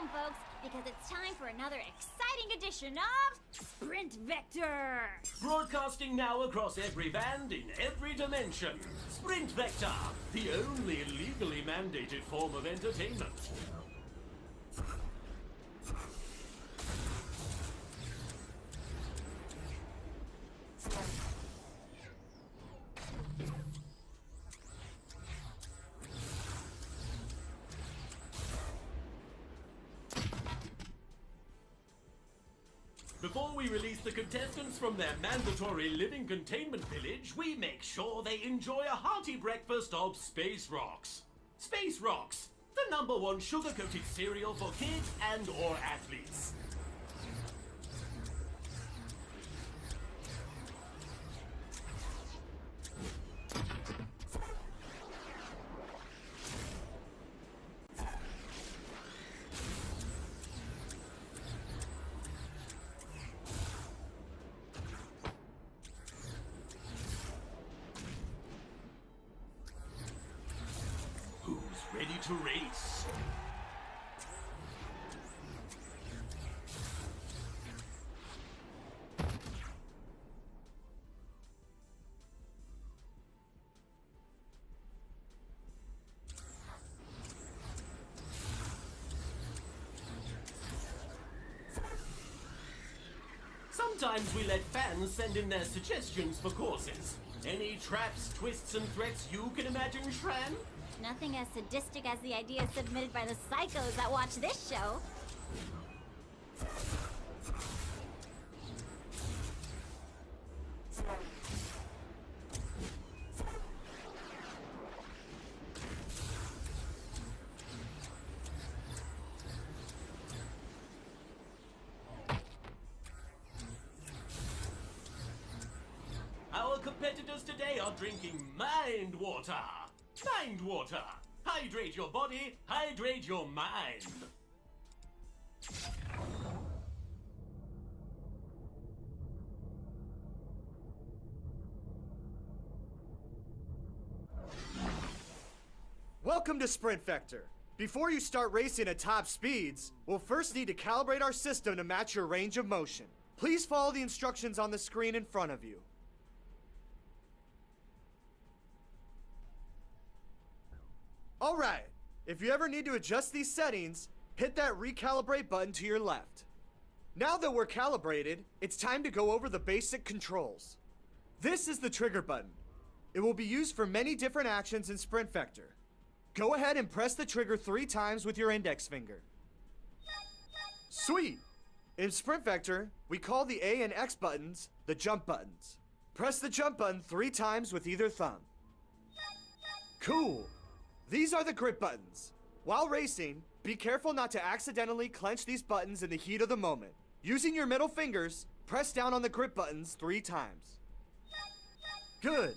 home, folks, because it's time for another exciting edition of Sprint Vector! Broadcasting now across every band in every dimension. Sprint Vector, the only legally mandated form of entertainment. Before we release the contestants from their mandatory living containment village, we make sure they enjoy a hearty breakfast of Space Rocks. Space Rocks, the #1 sugar-coated cereal for kids and/or athletes. Who's ready to race? Sometimes we let fans send in their suggestions for courses. Any traps, twists, and threats you can imagine, Shran? Nothing as sadistic as the ideas submitted by the psychos that watch this show. Our competitors today are drinking mind water. Mind water. Hydrate your body, hydrate your mind. Welcome to Sprint Vector. Before you start racing at top speeds, we'll first need to calibrate our system to match your range of motion. Please follow the instructions on the screen in front of you. Alright, if you ever need to adjust these settings, hit that recalibrate button to your left. Now that we're calibrated, it's time to go over the basic controls. This is the trigger button. It will be used for many different actions in Sprint Vector. Go ahead and press the trigger 3 times with your index finger. Sweet! In Sprint Vector, we call the A and X buttons the jump buttons. Press the jump button 3 times with either thumb. Cool! These are the grip buttons. While racing, be careful not to accidentally clench these buttons in the heat of the moment. Using your middle fingers, press down on the grip buttons 3 times. Good.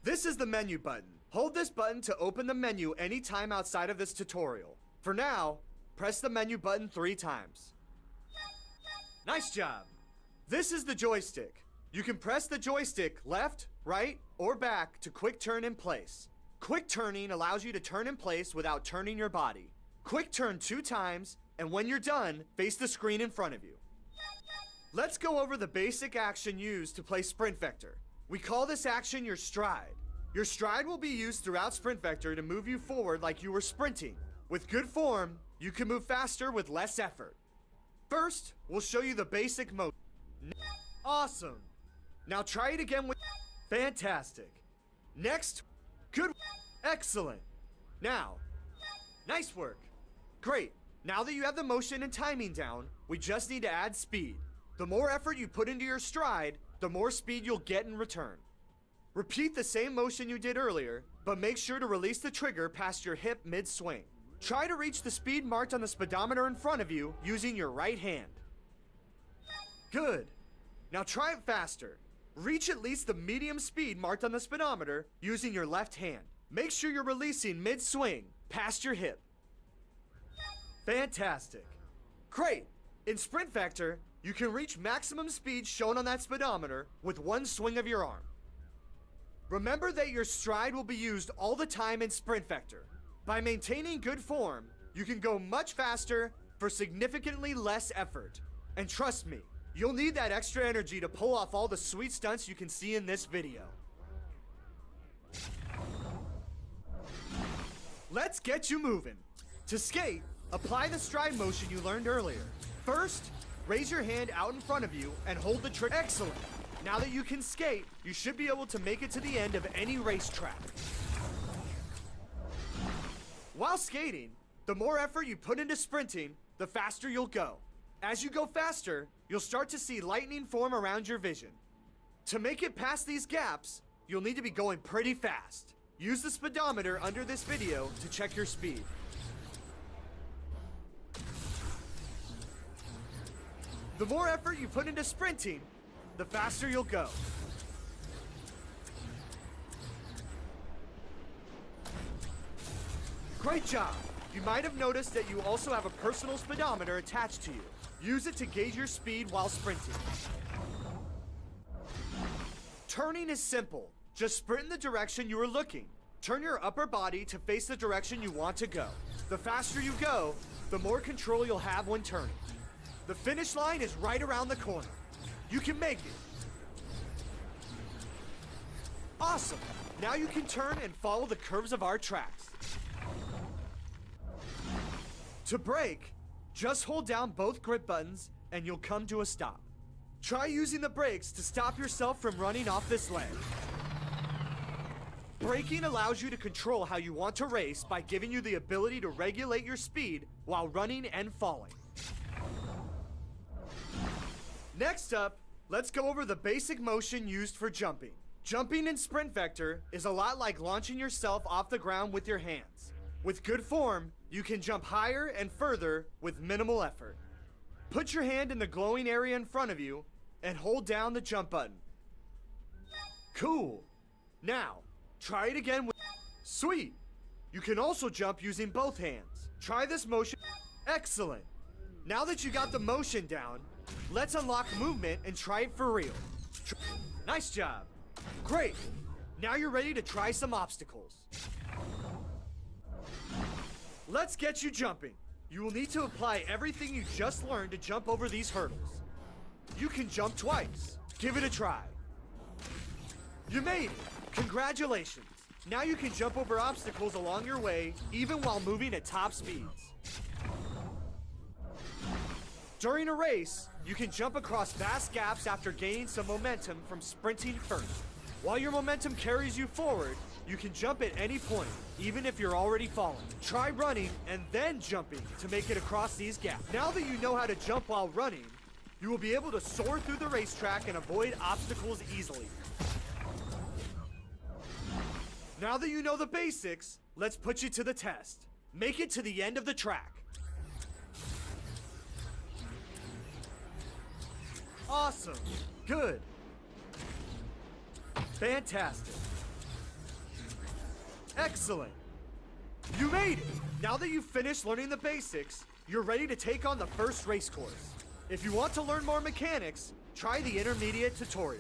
This is the menu button. Hold this button to open the menu anytime outside of this tutorial. For now, press the menu button 3 times. Nice job. This is the joystick. You can press the joystick left, right, or back to quick turn in place. Quick turning allows you to turn in place without turning your body. Quick turn 2 times, and when you're done, face the screen in front of you. Let's go over the basic action used to play Sprint Vector. We call this action your stride. Your stride will be used throughout Sprint Vector to move you forward like you were sprinting. With good form, you can move faster with less effort. First, we'll show you the basic motion. Awesome! Now try it again with... Fantastic! Next, good... Excellent! Now, nice work! Great! Now that you have the motion and timing down, we just need to add speed. The more effort you put into your stride, the more speed you'll get in return. Repeat the same motion you did earlier, but make sure to release the trigger past your hip mid-swing. Try to reach the speed marked on the speedometer in front of you using your right hand. Good! Now try it faster. Reach at least the medium speed marked on the speedometer using your left hand. Make sure you're releasing mid-swing, past your hip. Fantastic. Great! In Sprint Vector, you can reach maximum speed shown on that speedometer with one swing of your arm. Remember that your stride will be used all the time in Sprint Vector. By maintaining good form, you can go much faster for significantly less effort. And trust me, you'll need that extra energy to pull off all the sweet stunts you can see in this video. Let's get you moving. To skate, apply the stride motion you learned earlier. First, raise your hand out in front of you and hold the trick. Excellent. Now that you can skate, you should be able to make it to the end of any racetrack. While skating, the more effort you put into sprinting, the faster you'll go. As you go faster, you'll start to see lightning form around your vision. To make it past these gaps, you'll need to be going pretty fast. Use the speedometer under this video to check your speed. The more effort you put into sprinting, the faster you'll go. Great job! You might have noticed that you also have a personal speedometer attached to you. Use it to gauge your speed while sprinting. Turning is simple. Just sprint in the direction you are looking. Turn your upper body to face the direction you want to go. The faster you go, the more control you'll have when turning. The finish line is right around the corner. You can make it. Awesome! Now you can turn and follow the curves of our tracks. To brake, just hold down both grip buttons and you'll come to a stop. Try using the brakes to stop yourself from running off this ledge. Braking allows you to control how you want to race by giving you the ability to regulate your speed while running and falling. Next up, let's go over the basic motion used for jumping. Jumping in Sprint Vector is a lot like launching yourself off the ground with your hands. With good form, you can jump higher and further with minimal effort. Put your hand in the glowing area in front of you and hold down the jump button. Cool. Now, try it again with... Sweet. You can also jump using both hands. Try this motion. Excellent. Now that you got the motion down, let's unlock movement and try it for real. Nice job. Great. Now you're ready to try some obstacles. Let's get you jumping. You will need to apply everything you just learned to jump over these hurdles. You can jump twice. Give it a try. You made it. Congratulations. Now you can jump over obstacles along your way, even while moving at top speeds. During a race, you can jump across vast gaps after gaining some momentum from sprinting first. While your momentum carries you forward, you can jump at any point, even if you're already falling. Try running and then jumping to make it across these gaps. Now that you know how to jump while running, you will be able to soar through the racetrack and avoid obstacles easily. Now that you know the basics, let's put you to the test. Make it to the end of the track. Awesome. Good. Fantastic. Excellent. You made it. Now that you've finished learning the basics, you're ready to take on the first race course. If you want to learn more mechanics, try the intermediate tutorials.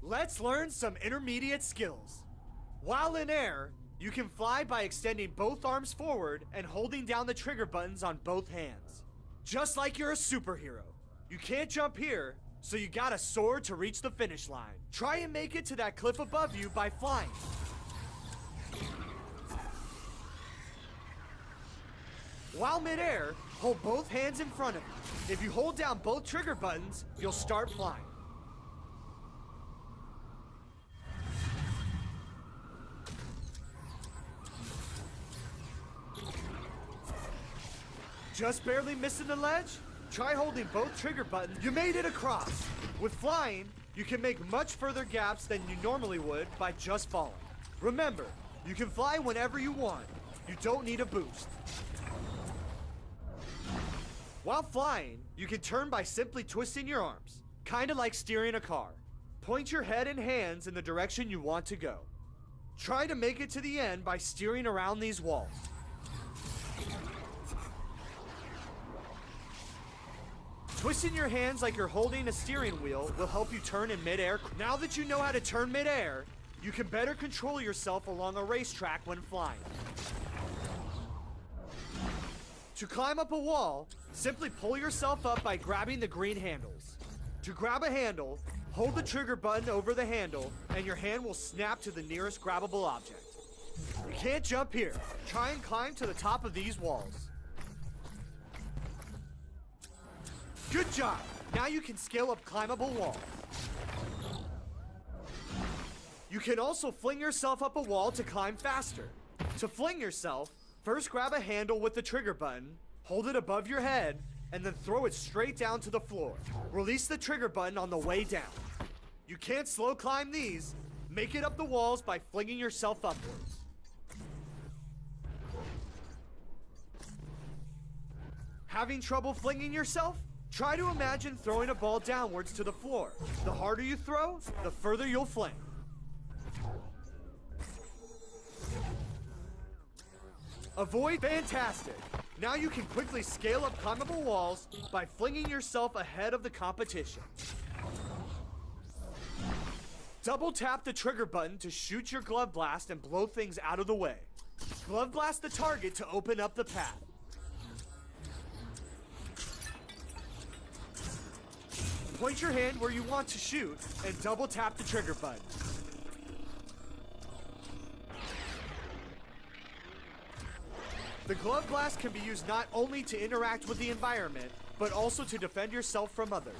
Let's learn some intermediate skills. While in air, you can fly by extending both arms forward and holding down the trigger buttons on both hands. Just like you're a superhero. You can't jump here, so you gotta soar to reach the finish line. Try and make it to that cliff above you by flying. While mid-air, hold both hands in front of you. If you hold down both trigger buttons, you'll start flying. Just barely missing the ledge? Try holding both trigger buttons. You made it across. With flying, you can make much further gaps than you normally would by just falling. Remember, you can fly whenever you want. You don't need a boost. While flying, you can turn by simply twisting your arms, kinda like steering a car. Point your head and hands in the direction you want to go. Try to make it to the end by steering around these walls. Twisting your hands like you're holding a steering wheel will help you turn in midair. Now that you know how to turn midair, you can better control yourself along a racetrack when flying. To climb up a wall, simply pull yourself up by grabbing the green handles. To grab a handle, hold the trigger button over the handle, and your hand will snap to the nearest grabbable object. You can't jump here. Try and climb to the top of these walls. Good job! Now you can scale up climbable walls. You can also fling yourself up a wall to climb faster. To fling yourself, first grab a handle with the trigger button, hold it above your head, and then throw it straight down to the floor. Release the trigger button on the way down. You can't slow climb these. Make it up the walls by flinging yourself upwards. Having trouble flinging yourself? Try to imagine throwing a ball downwards to the floor. The harder you throw, the further you'll fling. Avoid fantastic. Now you can quickly scale up climbable walls by flinging yourself ahead of the competition. Double tap the trigger button to shoot your glove blast and blow things out of the way. Glove blast the target to open up the path. Point your hand where you want to shoot and double tap the trigger button. The glove blast can be used not only to interact with the environment, but also to defend yourself from others.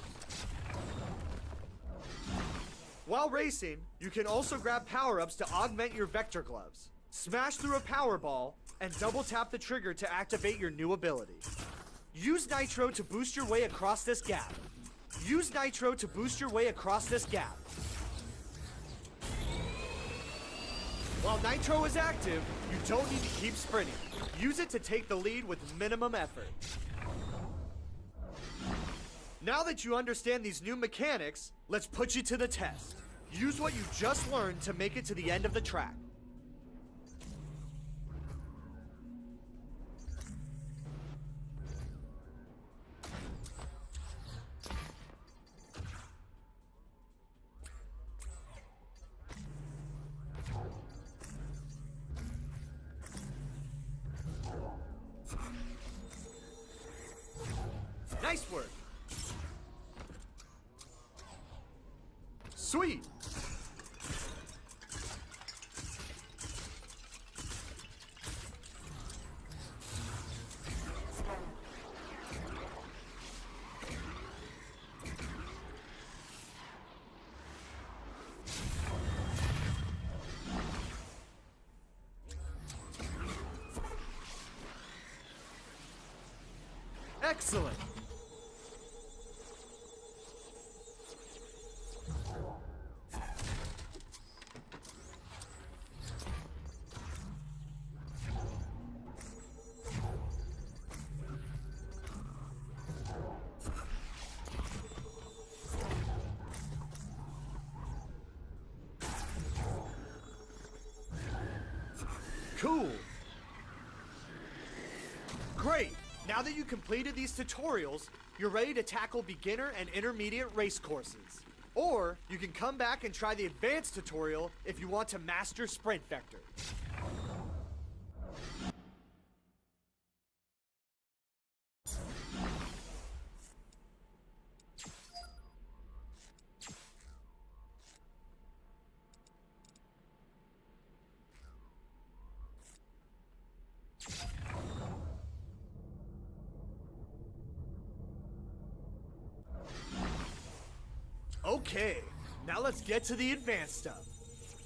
While racing, you can also grab power-ups to augment your vector gloves. Smash through a power ball and double tap the trigger to activate your new ability. Use Nitro to boost your way across this gap. Use Nitro to boost your way across this gap. While Nitro is active, you don't need to keep sprinting. Use it to take the lead with minimum effort. Now that you understand these new mechanics, let's put you to the test. Use what you just learned to make it to the end of the track. Nice work. Sweet. Excellent. Cool. Great. Now that you completed these tutorials, you're ready to tackle beginner and intermediate race courses. Or you can come back and try the advanced tutorial if you want to master Sprint Vector. Okay, now let's get to the advanced stuff.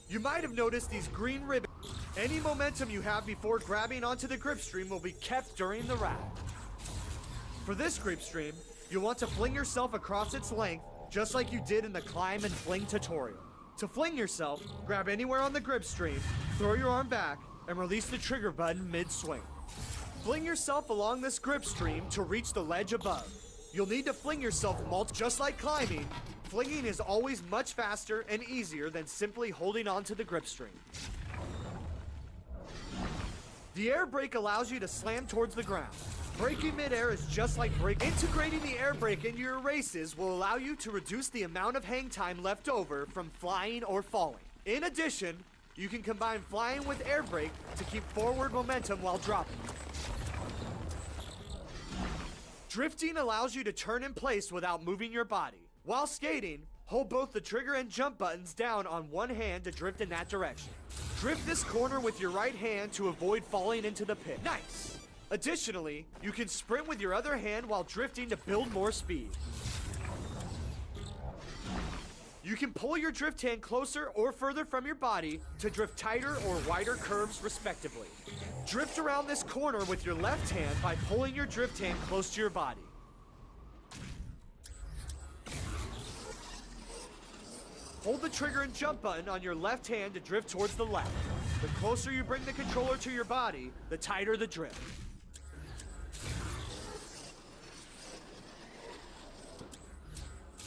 You might have noticed these green ribbons. Any momentum you have before grabbing onto the grip stream will be kept during the ride. For this grip stream, you'll want to fling yourself across its length, just like you did in the climb and fling tutorial. To fling yourself, grab anywhere on the grip stream, throw your arm back, and release the trigger button mid-swing. Fling yourself along this grip stream to reach the ledge above. You'll need to fling yourself just like climbing. Flinging is always much faster and easier than simply holding onto the grip string. The air brake allows you to slam towards the ground. Braking midair is just like brake. Integrating the air brake into your races will allow you to reduce the amount of hang time left over from flying or falling. In addition, you can combine flying with air brake to keep forward momentum while dropping. Drifting allows you to turn in place without moving your body. While skating, hold both the trigger and jump buttons down on one hand to drift in that direction. Drift this corner with your right hand to avoid falling into the pit. Nice! Additionally, you can sprint with your other hand while drifting to build more speed. You can pull your drift hand closer or further from your body to drift tighter or wider curves respectively. Drift around this corner with your left hand by pulling your drift hand close to your body. Hold the trigger and jump button on your left hand to drift towards the left. The closer you bring the controller to your body, the tighter the drift.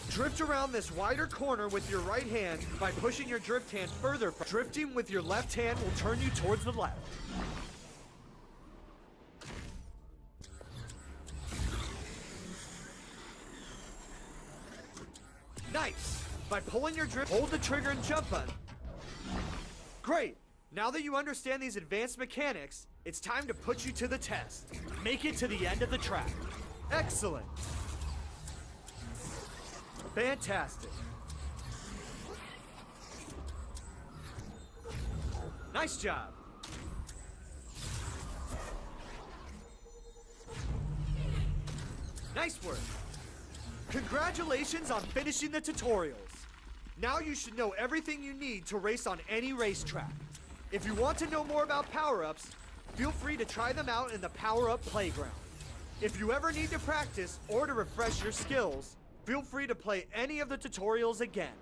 Drift around this wider corner with your right hand by pushing your drift hand further. Drifting with your left hand will turn you towards the left. Nice! By pulling your drift, hold the trigger and jump button. Great! Now that you understand these advanced mechanics, it's time to put you to the test. Make it to the end of the track. Excellent! Fantastic. Nice job. Nice work. Congratulations on finishing the tutorials. Now you should know everything you need to race on any racetrack. If you want to know more about power-ups, feel free to try them out in the power-up playground. If you ever need to practice or to refresh your skills, feel free to play any of the tutorials again.